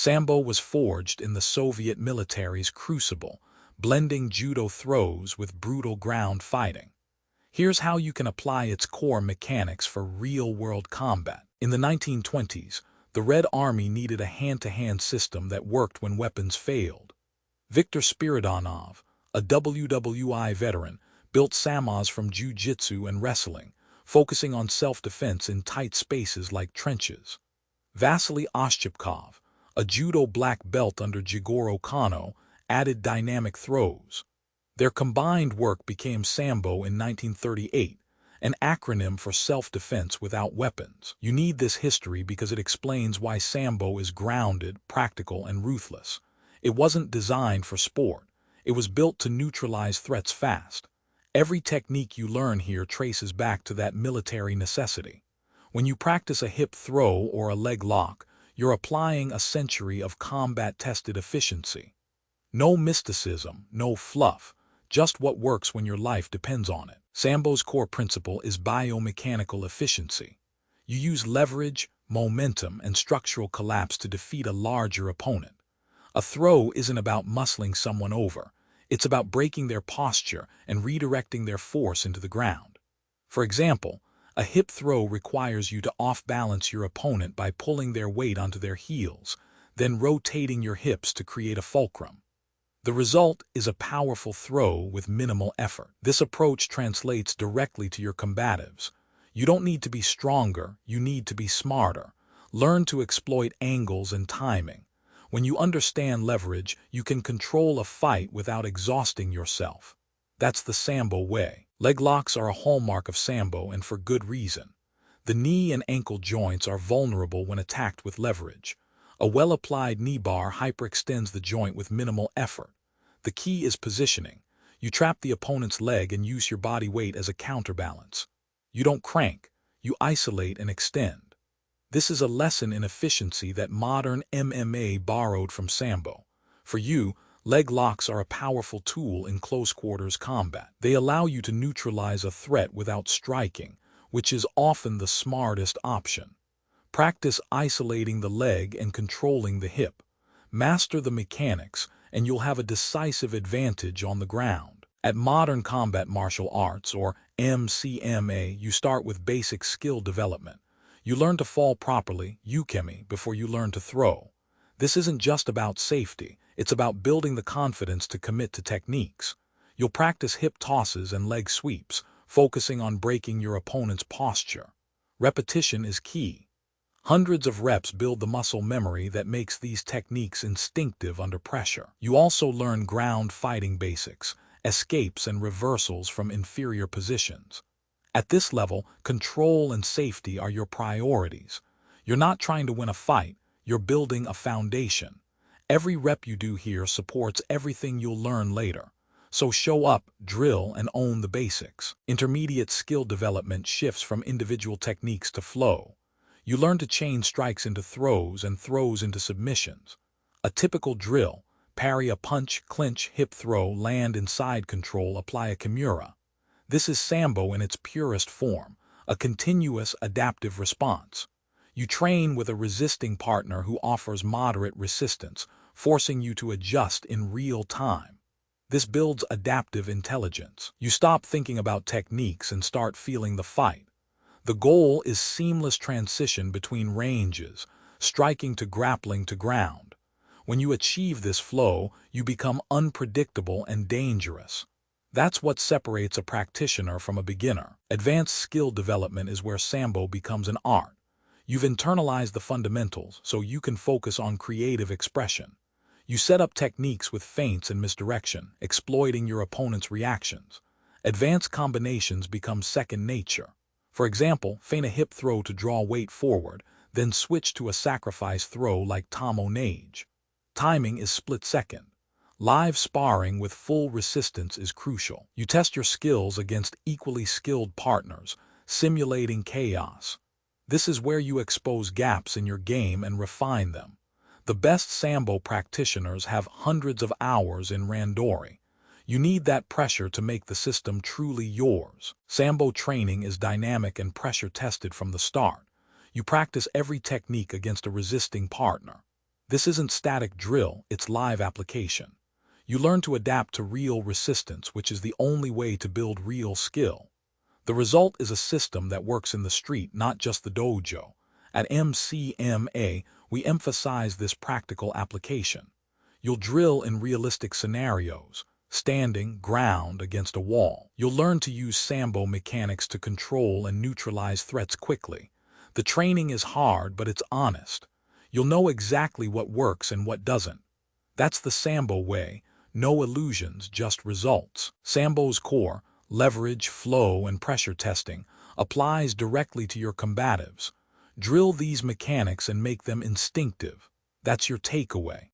Sambo was forged in the Soviet military's crucible, blending judo throws with brutal ground fighting. Here's how you can apply its core mechanics for real-world combat. In the 1920s, the Red Army needed a hand-to-hand system that worked when weapons failed. Viktor Spiridonov, a WWI veteran, built Samos from jiu-jitsu and wrestling, focusing on self-defense in tight spaces like trenches. Vasily Oshchepkov, a judo black belt under Jigoro Kano, added dynamic throws. Their combined work became Sambo in 1938, an acronym for self-defense without weapons. You need this history because it explains why Sambo is grounded, practical, and ruthless. It wasn't designed for sport. It was built to neutralize threats fast. Every technique you learn here traces back to that military necessity. When you practice a hip throw or a leg lock, you're applying a century of combat-tested efficiency. No mysticism, no fluff, just what works when your life depends on it. Sambo's core principle is biomechanical efficiency. You use leverage, momentum, and structural collapse to defeat a larger opponent. A throw isn't about muscling someone over. It's about breaking their posture and redirecting their force into the ground. For example, a hip throw requires you to off-balance your opponent by pulling their weight onto their heels, then rotating your hips to create a fulcrum. The result is a powerful throw with minimal effort. This approach translates directly to your combatives. You don't need to be stronger, you need to be smarter. Learn to exploit angles and timing. When you understand leverage, you can control a fight without exhausting yourself. That's the Sambo way. Leg locks are a hallmark of Sambo, and for good reason. The knee and ankle joints are vulnerable when attacked with leverage. A well-applied knee bar hyperextends the joint with minimal effort. The key is positioning. You trap the opponent's leg and use your body weight as a counterbalance. You don't crank, you isolate and extend. This is a lesson in efficiency that modern MMA borrowed from Sambo. For you, leg locks are a powerful tool in close-quarters combat. They allow you to neutralize a threat without striking, which is often the smartest option. Practice isolating the leg and controlling the hip. Master the mechanics, and you'll have a decisive advantage on the ground. At Modern Combat Martial Arts, or MCMA, you start with basic skill development. You learn to fall properly, ukemi, before you learn to throw. This isn't just about safety, it's about building the confidence to commit to techniques. You'll practice hip tosses and leg sweeps, focusing on breaking your opponent's posture. Repetition is key. Hundreds of reps build the muscle memory that makes these techniques instinctive under pressure. You also learn ground fighting basics, escapes and reversals from inferior positions. At this level, control and safety are your priorities. You're not trying to win a fight, you're building a foundation. Every rep you do here supports everything you'll learn later. So show up, drill, and own the basics. Intermediate skill development shifts from individual techniques to flow. You learn to chain strikes into throws and throws into submissions. A typical drill: parry a punch, clinch, hip throw, land in side control, apply a kimura. This is Sambo in its purest form, a continuous adaptive response. You train with a resisting partner who offers moderate resistance, forcing you to adjust in real time. This builds adaptive intelligence. You stop thinking about techniques and start feeling the fight. The goal is seamless transition between ranges, striking to grappling to ground. When you achieve this flow, you become unpredictable and dangerous. That's what separates a practitioner from a beginner. Advanced skill development is where Sambo becomes an art. You've internalized the fundamentals, so you can focus on creative expression. You set up techniques with feints and misdirection, exploiting your opponent's reactions. Advanced combinations become second nature. For example, feint a hip throw to draw weight forward, then switch to a sacrifice throw like Tomo Nage. Timing is split-second. Live sparring with full resistance is crucial. You test your skills against equally skilled partners, simulating chaos. This is where you expose gaps in your game and refine them. The best Sambo practitioners have hundreds of hours in randori. You need that pressure to make the system truly yours. Sambo training is dynamic and pressure-tested from the start. You practice every technique against a resisting partner. This isn't static drill, it's live application. You learn to adapt to real resistance, which is the only way to build real skill. The result is a system that works in the street, not just the dojo. At MCMA, we emphasize this practical application. You'll drill in realistic scenarios, standing ground against a wall. You'll learn to use Sambo mechanics to control and neutralize threats quickly. The training is hard, but it's honest. You'll know exactly what works and what doesn't. That's the Sambo way. No illusions, just results. Sambo's core, leverage, flow, and pressure testing, applies directly to your combatives. Drill these mechanics and make them instinctive. That's your takeaway.